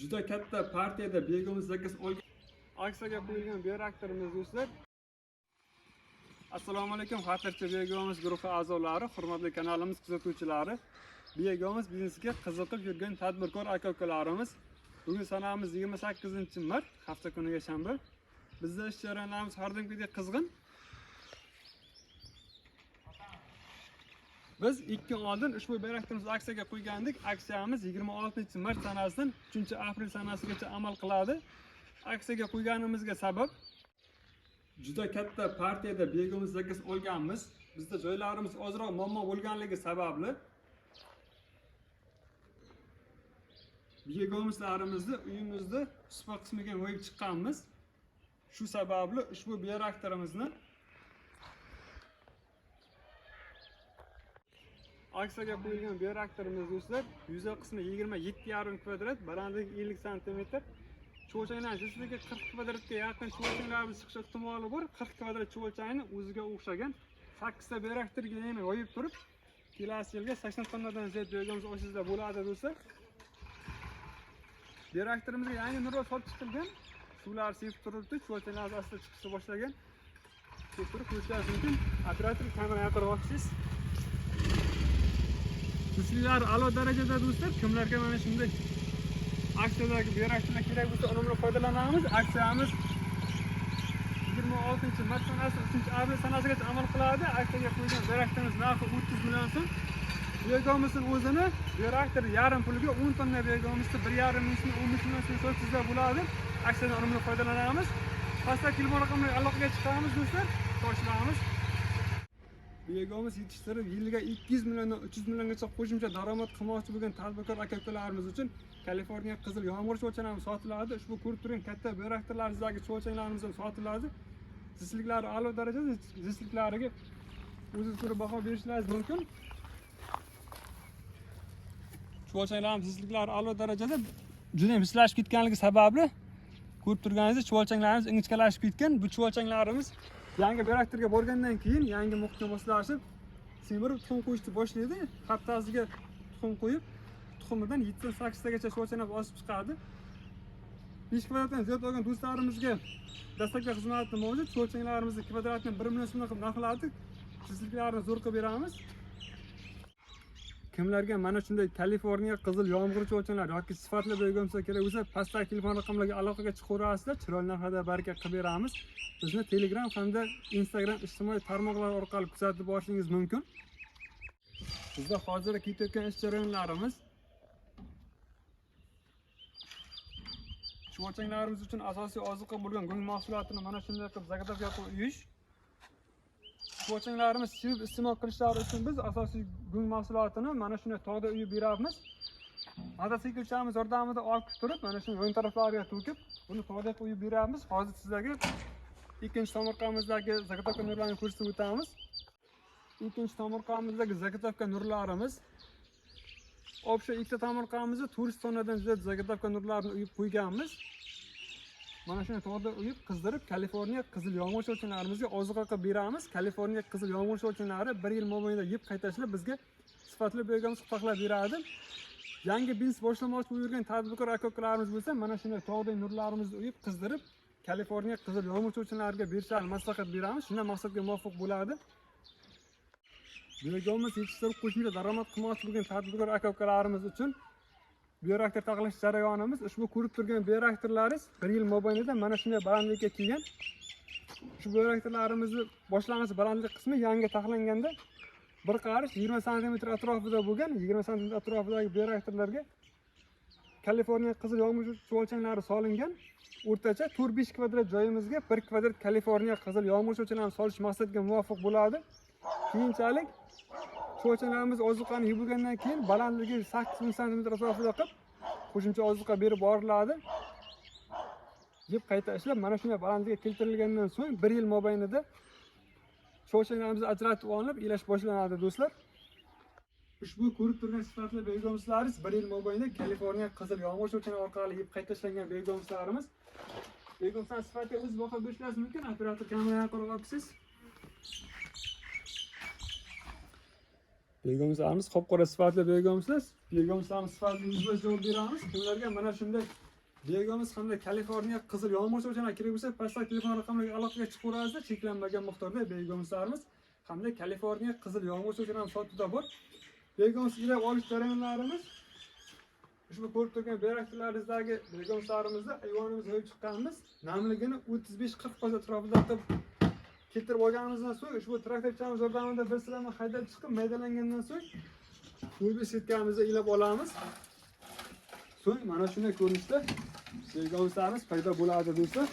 juda katta partiyada begimiz zakaz olgan aksiyaga qo'yilgan bioreaktorimiz do'stlar. Assalomu alaykum xatirchi begimiz guruhi a'zolari, hurmatli kanalimiz kuzatuvchilari. Begimiz biznesiga qiziqib yurgan tadbirkor aka-ukalarimiz. Bugun sanamiz 28-mart, hafta kuniga shanba. Bizda ish jarayonlarimiz har doimgidek qizg'in. Biz 2 kun oldin ushbu bioreaktorimizni aksiyaga qo'ygandik. Aksiyamiz 26-mart sanasidan 3-aprel sanasigacha amal qiladi. Aksiyaga qo'yganimizga sabab juda katta partiyada begimiz zakaz olganmiz. Bizda joylarimiz ozroq muammo bo'lganligi sababli begimizlarimizni uyimizda supa qismiga qo'yib chiqqanmiz. Shu sababli ushbu bioreaktorimizni aksiyaga qo'yilgan bioreaktorimiz do'stlar, yuza qismi 27,5 kvadrat, balandligi 50 sm. Cho'lchaklar jismiga 40 kvadratga yaqin cho'lchaklarimiz chiqish ehtimoli bor. 40 kvadrat cho'lchakni o'ziga o'xshagan 8 ta bioreaktorga yana yoyib turib, kelasi yilga 80 tonnadan ziyod begimiz oshizda bo'ladi do'stlar. Bioreaktorimizga yangi nurlar solib chiqilgan. Suvlar sevib turibdi, cho'lchaklar asta chiqishni boshlagan. Ko'rib ko'rishingiz mumkin. Operator kamera yaqinroq olsangiz. Kuchlilar a'lo darajada do'stlar. Kimlarga mana shunday aksiyadagi bioreaktorlar kerak bo'lsa, unumli foydalanamiz. Aksiyamiz 26-mart sanasi 3-aprel sanasigacha amal qiladi. Aksiyaga qo'ygan bioreaktorimiz narxi 30 million so'm. Begimizning o'zini bioreaktor yarim puliga 10 tonna begimizda 1,5 ming so'm 15 million so'm sotishda bo'ladi. Aksiyadan unumli foydalanamiz. Pastda telefon raqamlariga aloqaga chiqamiz do'stlar. Toshlaymiz. Begimiz yetishtirib yiliga 200 milliondan 300 milliongacha qo'shimcha daromad qilmoqchi bo'lgan tadbirkor aka-ukalarimiz uchun Kaliforniya qizil yomg'ir cho'lchaklarimiz sotiladi. Ushbu ko'rib turgan katta bioreaktorlardagi cho'lchaklarimiz ham sotiladi. Zisliklari a'lo darajada, zisliklariga o'zingiz ko'rib baho berishingiz mumkin. Cho'lchaklarimiz zisliklari a'lo darajada juda ham bislashib ketganligi sababli ko'rib turganingizdek cho'lchaklarimiz ingichkalashib ketgan. Bu cho'lchaklarimiz yangi bioreaktorga borgandan keyin yangi muhitga moslashib, semirib tuxum qo'yishni boshlaydi. Haftasiga tuxum qo'yib, tuxumidan 7-8 tagacha cho'lchaklar osib chiqadi. 5 kvadratdan ziyod olgan do'stlarimizga dastlabki xizmatni mavjud. Cho'lchaklarimizni kvadratdan 1 million so'm qilib narxladik. Sizliklarni zo'r qilib beramiz. Kimlarga mana shunday Kaliforniya qizil yomg'ir cho'lchaklar yoki sifatli begimsa kerak bo'lsa, pastdagi telefon raqamlariga aloqaga chiqaverasizlar. Chiroyli narxda baraka qilib beramiz. Bizni Telegram hamda Instagram ijtimoiy tarmoqlar orqali kuzatib borishingiz mumkin. Bizda hozir ketayotgan ish jarayonlarimiz cho'lchaklarimiz uchun asosiy oziqa bo'lgan go'ng mahsulotini mana shunday qilib zagotovka qilib uyish. Cho'lchaklarimiz sevib iste'mol qilishlari uchun biz asosiy go'ng mahsulotini mana shunday tog'da uyib beramiz. Mototsiklchilarimiz yordamida olib turib, mana shu o'ng taraflariga to'kib, buni tog'da uyib beramiz. Hozir sizlarga ikkinchi tomorqamizdagi zagotovka nurlarini ko'rsatib o'tamiz. Ikkinchi tomorqamizdagi zagotovka nurlarimiz Obsha ikkita tomorqamizda 400 tonnadan ziyod zagotovka nurlarini uyib qo'yganmiz. Mana shuni tog'da uyib, qizdirib, Kaliforniya qizil yomg'ir cho'lchaklarimizga oziqa qilib beramiz. Kaliforniya qizil yomg'ir cho'lchaklari 1 yil mobaynida yeb qaytashlab bizga sifatli begimiz saqlab beradi. Yangi biznes boshlamoqchi bo'lgan tadbirkor aka-ukalarimiz bo'lsa, mana shunday tog'da nurlarimizni uyib, qizdirib, Kaliforniya qizil yomg'ir cho'lchaklariga berishlarini maslahat beramiz. Shunday maqsadga muvofiq bo'ladi. Begimiz yetishtirib qo'shimcha daromad qilmoqchi bo'lgan tadbirkor aka-ukalarimiz uchun bioreaktor taqish jarayonimiz ushbu ko'rib turgan bioreaktorlaringiz 1 yil mobaynida mana shunday balandlikka kelgan. Shu bioreaktorlarimizni boshlang'ich balandlik qismi yangi taxlanganda bir qarish 20 sm atrofida bo'lgan. 20 sm atrofidagi bioreaktorlarga Kaliforniya qizil yomg'ir cho'lchaklari solingan. O'rtacha 4-5 kvadrat joyimizga 1 kvadrat Kaliforniya qizil yomg'ir cho'lchaklarini solish maqsadiga muvofiq bo'ladi. Keyinchalik cho'lchaklarimiz oziqani yubilgandan keyin balandligi 8 sm atrofida qilib qo'shimcha oziqa berib boriladi. Yeb qayta ishlab mana shunday balandlikka keltirilgandan so'ng 1 yil mobaynida cho'lchaklarimizni ajratib olinib, ilash boshlanadi do'stlar. Ushbu ko'rib turgan sifatli begimizlarimiz 1 yil mobaynida Kaliforniya qizil yomg'ir cho'lchaklari orqali yeb qayta ishlangan begimizlarimiz. Begimizlar sifatli o'z baho berishingiz mumkin. Operator kameraga qarab olasiz. Begimizlarimiz qop-qora sifatli begimizlar. Begimizlarimiz sifatli yuzma javob beramiz. Kimlarga mana shunday Begamiz hamda Kaliforniya qizil yomg'ir so'chana kerak bo'lsa, pastdagi telefon raqamlariga aloqaga chiqaverasizlar. Cheklanmagan miqdorda begomizlarimiz hamda Kaliforniya qizil yomg'ir so'chana sotuvda bor. Begamiz ilab olish jarayonlarimiz ushbu ko'rib turgan beraklarimizdagi begomizlarimizni ayvonimizga olib chiqqanmiz. Namligini 35-40% atrofida keltirib olganimizdan so'ng ushbu traktorchamiz yordamida bir silama haydab chiqib maydalangandan so'ng turbi setkamizni ilab olamiz. So'ng mana shunday ko'rinishda begomizlarimiz paydo bo'ladi do'stlar.